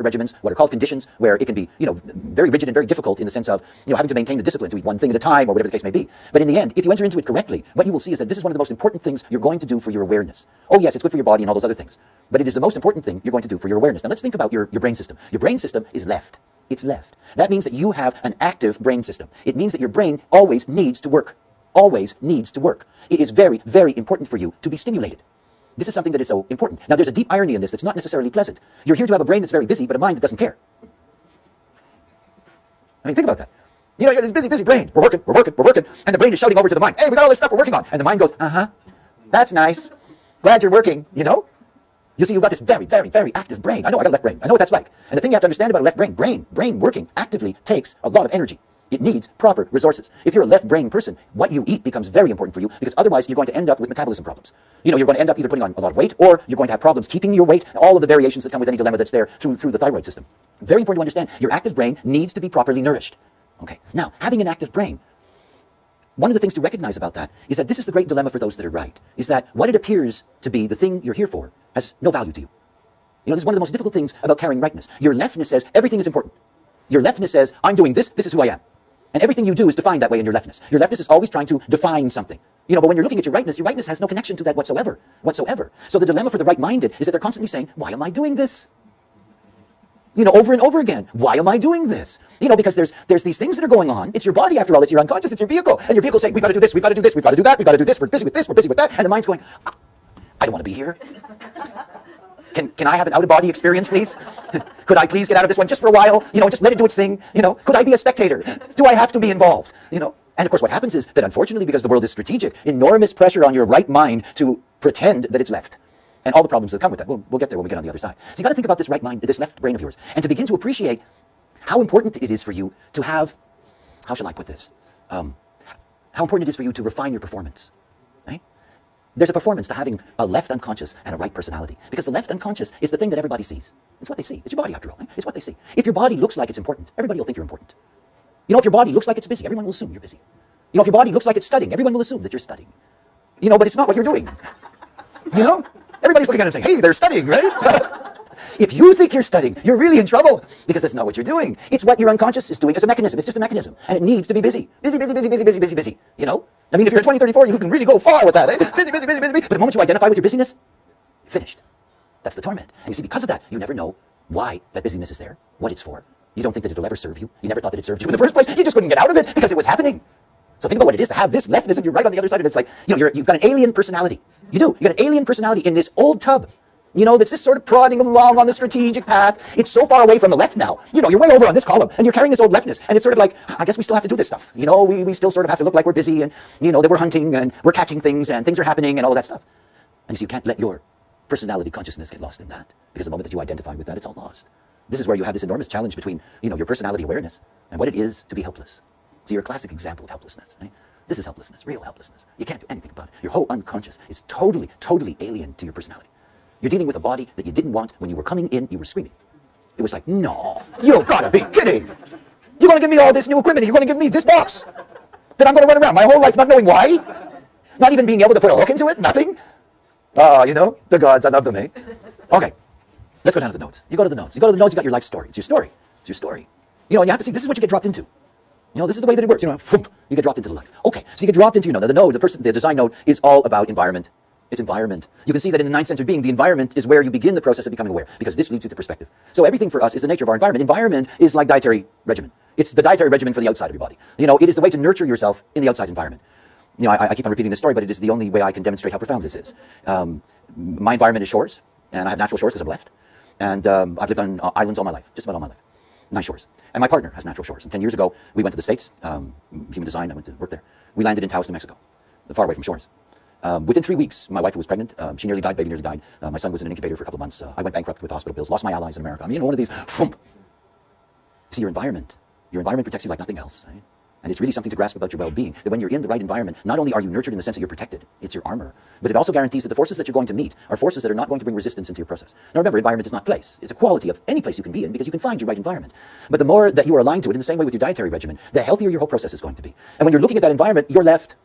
regimens, what are called conditions, where it can be, very rigid and very difficult in the sense of, having to maintain the discipline to eat one thing at a time or whatever the case may be. But in the end, if you enter into it correctly, what you will see is that this is one of the most important things you're going to do for your awareness. Oh yes, it's good for your body and all those other things, but it is the most important thing you're going to do for your awareness. Now let's think about your brain system. Your brain system is left. It's left. That means that you have an active brain system. It means that your brain always needs to work. Always needs to work. It is very, very important for you to be stimulated. This is something that is so important. Now, there's a deep irony in this that's not necessarily pleasant. You're here to have a brain that's very busy, but a mind that doesn't care. I mean, think about that. You got this busy, busy brain. We're working, and the brain is shouting over to the mind, hey, we got all this stuff we're working on. And the mind goes, that's nice. Glad you're working, You see, you've got this very, very, very active brain. I know I got a left brain. I know what that's like. And the thing you have to understand about a left brain working actively takes a lot of energy. It needs proper resources. If you're a left brain person, what you eat becomes very important for you, because otherwise you're going to end up with metabolism problems. You're going to end up either putting on a lot of weight, or you're going to have problems keeping your weight, all of the variations that come with any dilemma that's there through the thyroid system. Very important to understand. Your active brain needs to be properly nourished. Okay. Now, having an active brain, one of the things to recognize about that is that this is the great dilemma for those that are right, is that what it appears to be the thing you're here for has no value to you. This is one of the most difficult things about carrying rightness. Your leftness says everything is important. Your leftness says, I'm doing this is who I am. And everything you do is defined that way in your leftness. Your leftness is always trying to define something. But when you're looking at your rightness has no connection to that whatsoever. So the dilemma for the right-minded is that they're constantly saying, why am I doing this? Over and over again. Why am I doing this? Because there's these things that are going on. It's your body, after all. It's your unconscious. It's your vehicle. And your vehicle saying, we've got to do this, we've got to do this, we've got to do that, we've got to do this, we're busy with this, we're busy with that. And the mind's going, I don't want to be here. Can I have an out-of-body experience, please? Could I please get out of this one just for a while? Just let it do its thing. Could I be a spectator? Do I have to be involved? And of course what happens is that, unfortunately, because the world is strategic, enormous pressure on your right mind to pretend that it's left. And all the problems that come with that. We'll get there when we get on the other side. So you got to think about this right mind, this left brain of yours, and to begin to appreciate how important it is for you to have, how shall I put this? How important it is for you to refine your performance. Right? There's a performance to having a left unconscious and a right personality. Because the left unconscious is the thing that everybody sees. It's what they see. It's your body, after all. Right? It's what they see. If your body looks like it's important, everybody will think you're important. If your body looks like it's busy, everyone will assume you're busy. If your body looks like it's studying, everyone will assume that you're studying. But it's not what you're doing. Everybody's looking at it and saying, hey, they're studying, right? If you think you're studying, you're really in trouble, because that's not what you're doing. It's what your unconscious is doing as a mechanism. It's just a mechanism, and it needs to be busy. Busy. I mean, if you're 20, 30, 40, you can really go far with that, eh? Busy. But the moment you identify with your busyness, you're finished. That's the torment. And you see, because of that, you never know why that busyness is there, what it's for. You don't think that it'll ever serve you. You never thought that it served you in the first place. You just couldn't get out of it because it was happening. So think about what it is to have this leftness and you're right on the other side, and it's like, you've got an alien personality. You do. You've got an alien personality in this old tub. That's just sort of prodding along on the strategic path. It's so far away from the left now. You're way over on this column, and you're carrying this old leftness. And it's sort of like, I guess we still have to do this stuff. We still sort of have to look like we're busy, and, that we're hunting, and we're catching things, and things are happening, and all of that stuff. And you see, you can't let your personality consciousness get lost in that. Because the moment that you identify with that, it's all lost. This is where you have this enormous challenge between, your personality awareness and what it is to be helpless. So you're a classic example of helplessness, right? This is helplessness, real helplessness. You can't do anything about it. Your whole unconscious is totally, totally alien to your personality. You're dealing with a body that you didn't want. When you were coming in, you were screaming. It was like, no, you gotta be kidding. You're gonna give me all this new equipment, you're gonna give me this box that I'm gonna run around my whole life not knowing why? Not even being able to put a hook into it, nothing? The gods, I love them, eh? Okay, let's go down to the notes. You go to the notes, you got your life story. It's your story. And you have to see, this is what you get dropped into. This is the way that it works. You get dropped into the life. Okay, so you get dropped into, the design node is all about environment. It's environment. You can see that in the ninth-centered being, the environment is where you begin the process of becoming aware, because this leads you to perspective. So everything for us is the nature of our environment. Environment is like dietary regimen. It's the dietary regimen for the outside of your body. It is the way to nurture yourself in the outside environment. I keep on repeating this story, but it is the only way I can demonstrate how profound this is. My environment is shores, and I have natural shores because I'm left. And I've lived on islands all my life, just about all my life. Nice shores. And my partner has natural shores. And 10 years ago, we went to the States, human design, I went to work there. We landed in Taos, New Mexico, far away from shores. Within 3 weeks, my wife was pregnant. She nearly died, baby nearly died. My son was in an incubator for a couple of months. I went bankrupt with hospital bills, lost my allies in America. I mean, one of these, See, your environment protects you like nothing else. Right? And it's really something to grasp about your well-being, that when you're in the right environment, not only are you nurtured in the sense that you're protected, it's your armor, but it also guarantees that the forces that you're going to meet are forces that are not going to bring resistance into your process. Now remember, environment is not place. It's a quality of any place you can be in, because you can find your right environment. But the more that you are aligned to it, in the same way with your dietary regimen, the healthier your whole process is going to be. And when you're looking at that environment, you're left.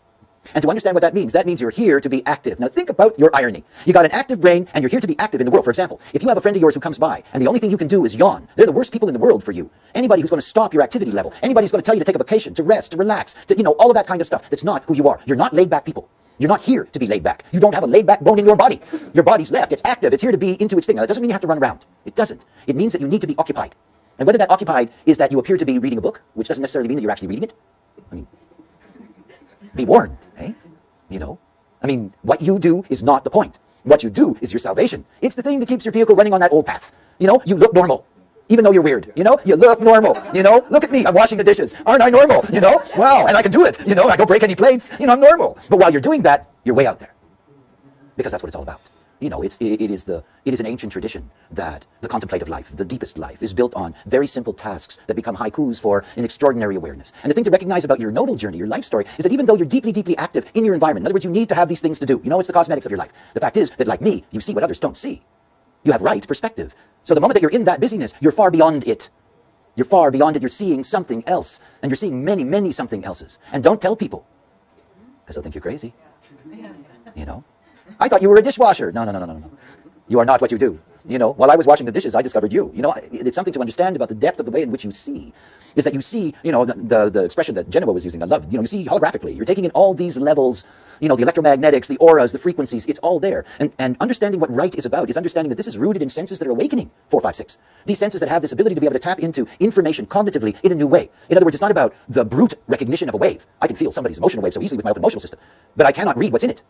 And to understand what that means you're here to be active. Now think about your irony. You got an active brain and you're here to be active in the world. For example, if you have a friend of yours who comes by and the only thing you can do is yawn, they're the worst people in the world for you. Anybody who's going to stop your activity level, anybody who's going to tell you to take a vacation, to rest, to relax, to, all of that kind of stuff, that's not who you are. You're not laid back people. You're not here to be laid back. You don't have a laid back bone in your body. Your body's left. It's active. It's here to be into its thing. Now, that doesn't mean you have to run around. It doesn't. It means that you need to be occupied. And whether that occupied is that you appear to be reading a book, which doesn't necessarily mean that you're actually reading it. I mean, be warned, eh? What you do is not the point. What you do is your salvation. It's the thing that keeps your vehicle running on that old path. You look normal. Even though you're weird, you look normal, look at me, I'm washing the dishes. Aren't I normal, Wow, and I can do it, I don't break any plates, I'm normal. But while you're doing that, you're way out there. Because that's what it's all about. It is an ancient tradition that the contemplative life, the deepest life, is built on very simple tasks that become haikus for an extraordinary awareness. And the thing to recognize about your noble journey, your life story, is that even though you're deeply, deeply active in your environment, in other words, you need to have these things to do. It's the cosmetics of your life. The fact is that, like me, you see what others don't see. You have right perspective. So the moment that you're in that busyness, you're far beyond it. You're far beyond it. You're seeing something else. And you're seeing many, many something else's. And don't tell people, because they'll think you're crazy. I thought you were a dishwasher. No. You are not what you do. While I was washing the dishes, I discovered you. It's something to understand about the depth of the way in which you see. Is that you see, the expression that Genoa was using, I loved, you see holographically. You're taking in all these levels, the electromagnetics, the auras, the frequencies, it's all there. And understanding what right is about is understanding that this is rooted in senses that are awakening, 4, 5, 6. These senses that have this ability to be able to tap into information cognitively in a new way. In other words, it's not about the brute recognition of a wave. I can feel somebody's emotional wave so easily with my open emotional system, but I cannot read what's in it.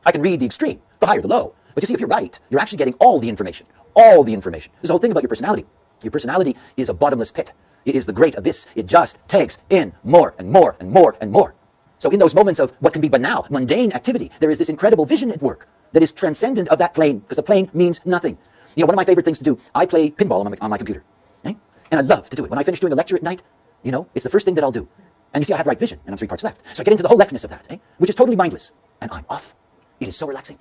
I can read the extreme, the high or the low. But you see, if you're right, you're actually getting all the information. All the information. There's a whole thing about your personality. Your personality is a bottomless pit. It is the great abyss. It just takes in more and more and more and more. So in those moments of what can be banal, mundane activity, there is this incredible vision at work that is transcendent of that plane, because the plane means nothing. One of my favorite things to do, I play pinball on my computer. Eh? And I love to do it. When I finish doing a lecture at night, it's the first thing that I'll do. And you see, I have right vision, and I'm 3 parts left. So I get into the whole leftness of that, which is totally mindless. And I'm off. It is so relaxing.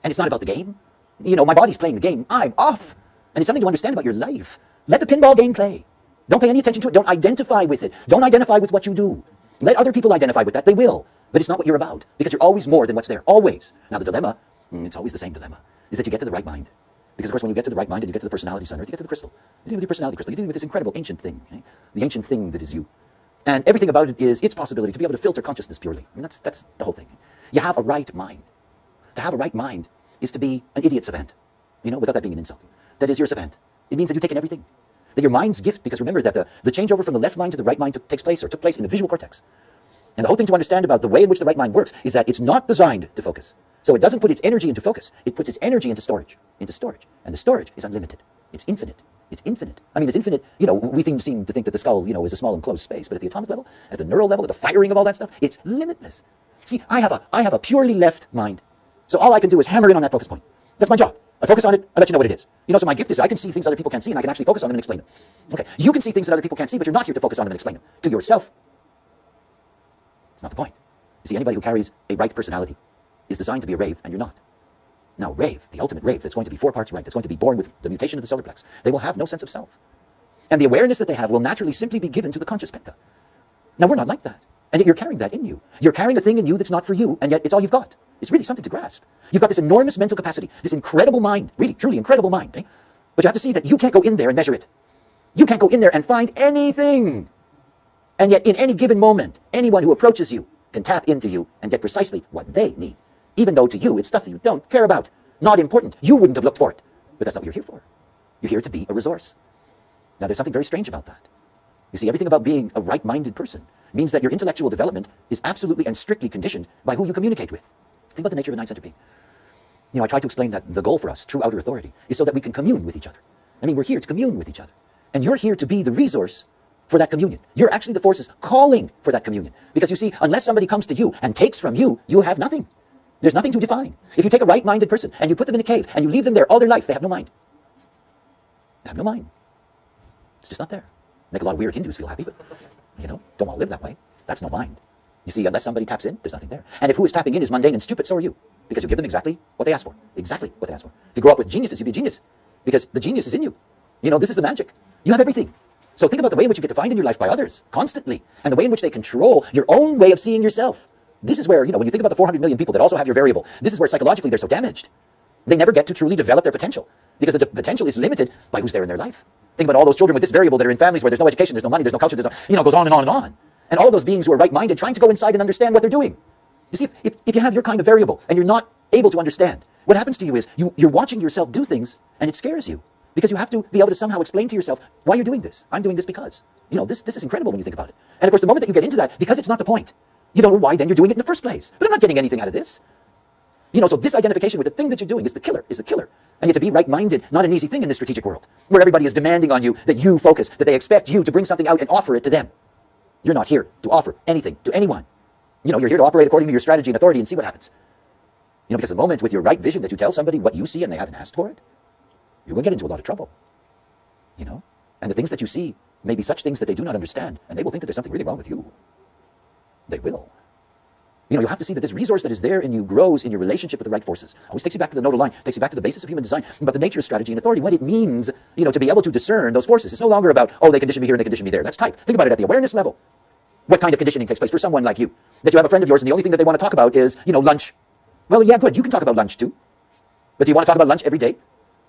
And it's not about the game. My body's playing the game. I'm off. And it's something to understand about your life. Let the pinball game play. Don't pay any attention to it. Don't identify with it. Don't identify with what you do. Let other people identify with that. They will. But it's not what you're about. Because you're always more than what's there. Always. Now the dilemma, it's always the same dilemma, is that you get to the right mind. Because of course when you get to the right mind and you get to the personality center, you get to the crystal. You're dealing with your personality crystal. You're dealing with this incredible ancient thing. The ancient thing that is you. And everything about it is its possibility to be able to filter consciousness purely. That's the whole thing. You have a right mind. To have a right mind is to be an idiot savant, without that being an insult. That is, you're a savant. It means that you take in everything. That your mind's gift, because remember that the changeover from the left mind to the right mind took place in the visual cortex. And the whole thing to understand about the way in which the right mind works is that it's not designed to focus. So it doesn't put its energy into focus. It puts its energy into storage. And the storage is unlimited. It's infinite. It's infinite. It's infinite. We seem to think that the skull, is a small enclosed space, but at the atomic level, at the neural level, at the firing of all that stuff, it's limitless. See, I have a purely left mind. So all I can do is hammer in on that focus point. That's my job. I focus on it, I let you know what it is. So my gift is I can see things other people can't see, and I can actually focus on them and explain them. Okay, you can see things that other people can't see, but you're not here to focus on them and explain them. To yourself, it's not the point. You see, anybody who carries a right personality is designed to be a rave, and you're not. Now, rave, the ultimate rave, that's going to be 4 parts right, that's going to be born with the mutation of the solar plex, they will have no sense of self. And the awareness that they have will naturally simply be given to the conscious penta. Now, we're not like that. And yet you're carrying that in you. You're carrying a thing in you that's not for you, and yet it's all you've got. It's really something to grasp. You've got this enormous mental capacity, this incredible mind, really, truly incredible mind. Eh? But you have to see that you can't go in there and measure it. You can't go in there and find anything. And yet, in any given moment, anyone who approaches you can tap into you and get precisely what they need. Even though to you, it's stuff that you don't care about. Not important. You wouldn't have looked for it. But that's not what you're here for. You're here to be a resource. Now, there's something very strange about that. You see, everything about being a right-minded person means that your intellectual development is absolutely and strictly conditioned by who you communicate with. Think about the nature of a nine-center being. I try to explain that the goal for us, true outer authority, is so that we can commune with each other. We're here to commune with each other. And you're here to be the resource for that communion. You're actually the forces calling for that communion. Because you see, unless somebody comes to you and takes from you, you have nothing. There's nothing to define. If you take a right-minded person and you put them in a cave and you leave them there all their life, they have no mind. They have no mind. It's just not there. Make a lot of weird Hindus feel happy, but, don't want to live that way. That's no mind. You see, unless somebody taps in, there's nothing there. And if who is tapping in is mundane and stupid, so are you. Because you give them exactly what they ask for. Exactly what they ask for. If you grow up with geniuses, you'll be a genius. Because the genius is in you. This is the magic. You have everything. So think about the way in which you get defined in your life by others, constantly. And the way in which they control your own way of seeing yourself. This is where, when you think about the 400 million people that also have your variable, this is where psychologically they're so damaged. They never get to truly develop their potential because the potential is limited by who's there in their life. Think about all those children with this variable that are in families where there's no education, there's no money, there's no culture, there's no, goes on and on and on. And all those beings who are right-minded trying to go inside and understand what they're doing. You see, if you have your kind of variable and you're not able to understand, what happens to you is you're watching yourself do things and it scares you because you have to be able to somehow explain to yourself why you're doing this. I'm doing this because, this is incredible when you think about it. And of course, the moment that you get into that, because it's not the point, you don't know why then you're doing it in the first place. But I'm not getting anything out of this. So this identification with the thing that you're doing is the killer. And yet to be right-minded, not an easy thing in this strategic world, where everybody is demanding on you that you focus, that they expect you to bring something out and offer it to them. You're not here to offer anything to anyone. You're here to operate according to your strategy and authority and see what happens. Because the moment with your right vision that you tell somebody what you see and they haven't asked for it, you're going to get into a lot of trouble. And the things that you see may be such things that they do not understand, and they will think that there's something really wrong with you. They will. You have to see that this resource that is there in you grows in your relationship with the right forces. Always takes you back to the nodal line, takes you back to the basis of human design, about the nature of strategy and authority, what it means, to be able to discern those forces. It's no longer about, they condition me here and they condition me there. That's type. Think about it at the awareness level. What kind of conditioning takes place for someone like you? That you have a friend of yours and the only thing that they want to talk about is, lunch. Well, yeah, good. You can talk about lunch too. But do you want to talk about lunch every day?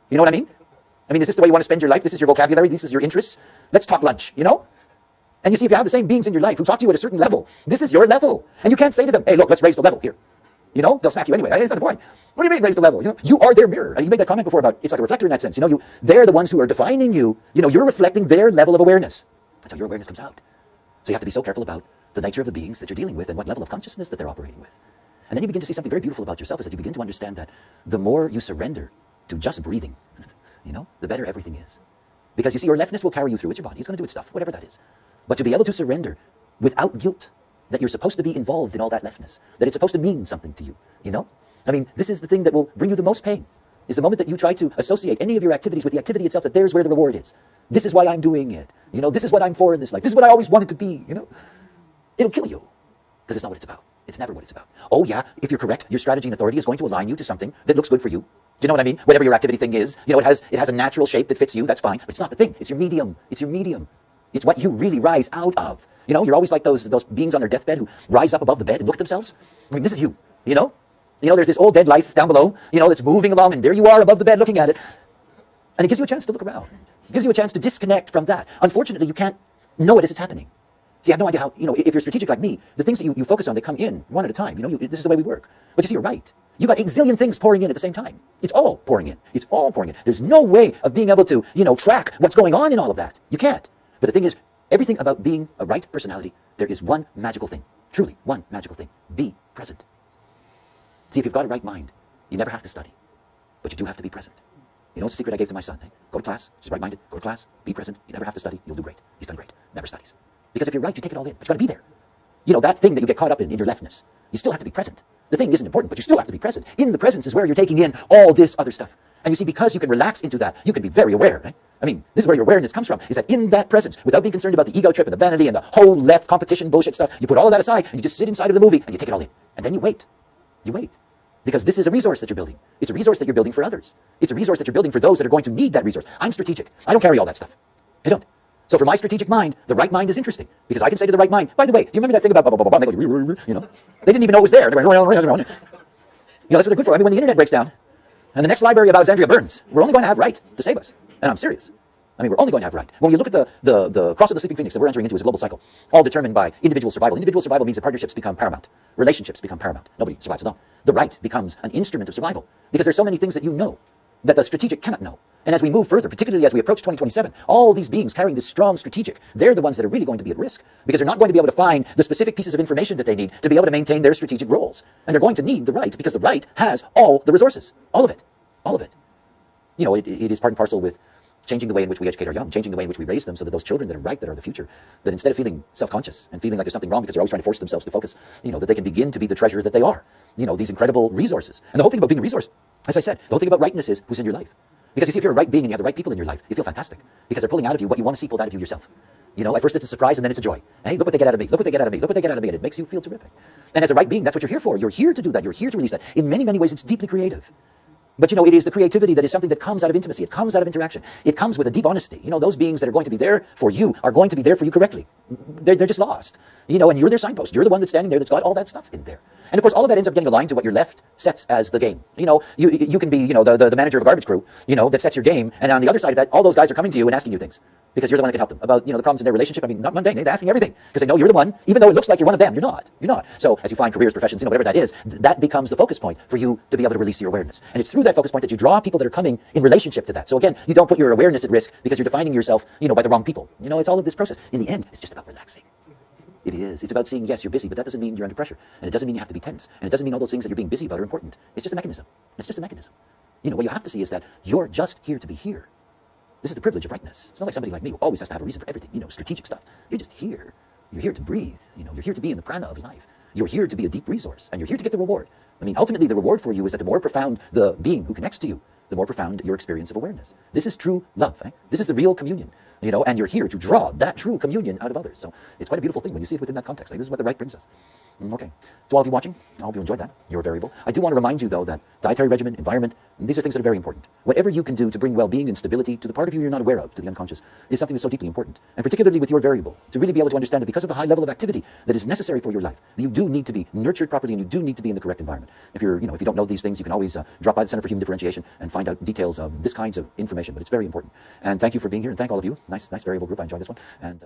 You know what I mean? Is this the way you want to spend your life? This is your vocabulary? This is your interests? Let's talk lunch, And you see, if you have the same beings in your life who talk to you at a certain level, this is your level. And you can't say to them, hey, look, let's raise the level here. They'll smack you anyway. Hey, that's not the point. What do you mean raise the level? You are their mirror. And you made that comment before about it's like a reflector in that sense. They're the ones who are defining you. You're reflecting their level of awareness. That's how your awareness comes out. So you have to be so careful about the nature of the beings that you're dealing with and what level of consciousness that they're operating with. And then you begin to see something very beautiful about yourself is that you begin to understand that the more you surrender to just breathing, the better everything is. Because you see, your leftness will carry you through. It's your body. It's going to do its stuff, whatever that is. But to be able to surrender without guilt, that you're supposed to be involved in all that leftness, that it's supposed to mean something to you, this is the thing that will bring you the most pain, is the moment that you try to associate any of your activities with the activity itself, that there's where the reward is. This is why I'm doing it. This is what I'm for in this life. This is what I always wanted to be, It'll kill you, because it's not what it's about. It's never what it's about. Oh yeah, if you're correct, your strategy and authority is going to align you to something that looks good for you. Do you know what I mean? Whatever your activity thing is, it has a natural shape that fits you, that's fine. But it's not the thing. It's your medium. It's your medium. It's what you really rise out of. You're always like those beings on their deathbed who rise up above the bed and look at themselves. This is you, there's this old dead life down below, that's moving along, and there you are above the bed looking at it. And it gives you a chance to look around. It gives you a chance to disconnect from that. Unfortunately, you can't know it as it's happening. See, I have no idea how, if you're strategic like me, the things that you focus on, they come in one at a time. This is the way we work. But you see, you're right. You got 8 zillion things pouring in at the same time. It's all pouring in. It's all pouring in. There's no way of being able to, track what's going on in all of that. You can't. But the thing is, everything about being a right personality, there is one magical thing. Truly, one magical thing. Be present. See, if you've got a right mind, you never have to study. But you do have to be present. It's a secret I gave to my son. Hey, go to class. He's right-minded. Go to class. Be present. You never have to study. You'll do great. He's done great. Never studies. Because if you're right, you take it all in. But you got to be there. That thing that you get caught up in your leftness. You still have to be present. The thing isn't important, but you still have to be present. In the presence is where you're taking in all this other stuff. And you see, because you can relax into that, you can be very aware, right? This is where your awareness comes from, is that in that presence, without being concerned about the ego trip and the vanity and the whole left competition bullshit stuff, you put all of that aside and you just sit inside of the movie and you take it all in. And then you wait. You wait. Because this is a resource that you're building. It's a resource that you're building for others. It's a resource that you're building for those that are going to need that resource. I'm strategic. I don't carry all that stuff. I don't. So for my strategic mind, the right mind is interesting. Because I can say to the right mind, by the way, do you remember that thing about blah, blah, blah, blah? And they go, they didn't even know it was there. They went, that's what they're good for. When the internet breaks down and the next library of Alexandria burns, we're only going to have right to save us. And I'm serious. We're only going to have right. When you look at the cross of the sleeping phoenix that we're entering into is a global cycle, all determined by individual survival. Individual survival means that partnerships become paramount. Relationships become paramount. Nobody survives alone. The right becomes an instrument of survival because there's so many things that you know that the strategic cannot know. And as we move further, particularly as we approach 2027, all these beings carrying this strong strategic, they're the ones that are really going to be at risk because they're not going to be able to find the specific pieces of information that they need to be able to maintain their strategic roles. And they're going to need the right because the right has all the resources. All of it. All of it. It is part and parcel with changing the way in which we educate our young, changing the way in which we raise them so that those children that are right, that are the future, that instead of feeling self-conscious and feeling like there's something wrong because they're always trying to force themselves to focus, that they can begin to be the treasure that they are. These incredible resources. And the whole thing about being a resource, as I said, the whole thing about rightness is who's in your life. Because you see, if you're a right being and you have the right people in your life, you feel fantastic because they're pulling out of you what you want to see pulled out of you yourself. At first it's a surprise and then it's a joy. Hey, look what they get out of me. Look what they get out of me. Look what they get out of me. And it makes you feel terrific. And as a right being, that's what you're here for. You're here to do that. You're here to release that. In many, many ways, it's deeply creative. But you know, it is the creativity that is something that comes out of intimacy. It comes out of interaction. It comes with a deep honesty. You know, those beings that are going to be there for you are going to be there for you correctly. They're just lost. You know, and you're their signpost. You're the one that's standing there that's got all that stuff in there. And of course, all of that ends up getting aligned to what your left sets as the game. You know, you can be, you know, the manager of a garbage crew, you know, that sets your game. And on the other side of that, all those guys are coming to you and asking you things. Because you're the one that can help them about, you know, the problems in their relationship. I mean, not mundane, they're asking everything. Because they know you're the one, even though it looks like you're one of them, you're not. You're not. So as you find careers, professions, you know, whatever that is, that becomes the focus point for you to be able to release your awareness. And it's through that focus point that you draw people that are coming in relationship to that. So again, you don't put your awareness at risk because you're defining yourself, you know, by the wrong people. You know, it's all of this process. In the end, it's just about relaxing. It is. It's about seeing, yes, you're busy, but that doesn't mean you're under pressure. And it doesn't mean you have to be tense. And it doesn't mean all those things that you're being busy about are important. It's just a mechanism. It's just a mechanism. You know, what you have to see is that you're just here to be here. This is the privilege of rightness. It's not like somebody like me who always has to have a reason for everything, you know, strategic stuff. You're just here. You're here to breathe. You know, you're here to be in the prana of life. You're here to be a deep resource, and you're here to get the reward. I mean, ultimately, the reward for you is that the more profound the being who connects to you, the more profound your experience of awareness. This is true love. Eh? This is the real communion, you know, and you're here to draw that true communion out of others. So it's quite a beautiful thing when you see it within that context. Like, this is what the right brings us. Okay. To all of you watching, I hope you enjoyed that. You're variable. I do want to remind you, though, that dietary regimen, environment, these are things that are very important. Whatever you can do to bring well-being and stability to the part of you you're not aware of, to the unconscious, is something that's so deeply important. And particularly with your variable, to really be able to understand that because of the high level of activity that is necessary for your life, you do need to be nurtured properly and you do need to be in the correct environment. If you're, you know, if you don't know these things, you can always drop by the Center for Human Differentiation and find out details of this kinds of information. But it's very important. And thank you for being here, and thank all of you. Nice variable group. I enjoyed this one. And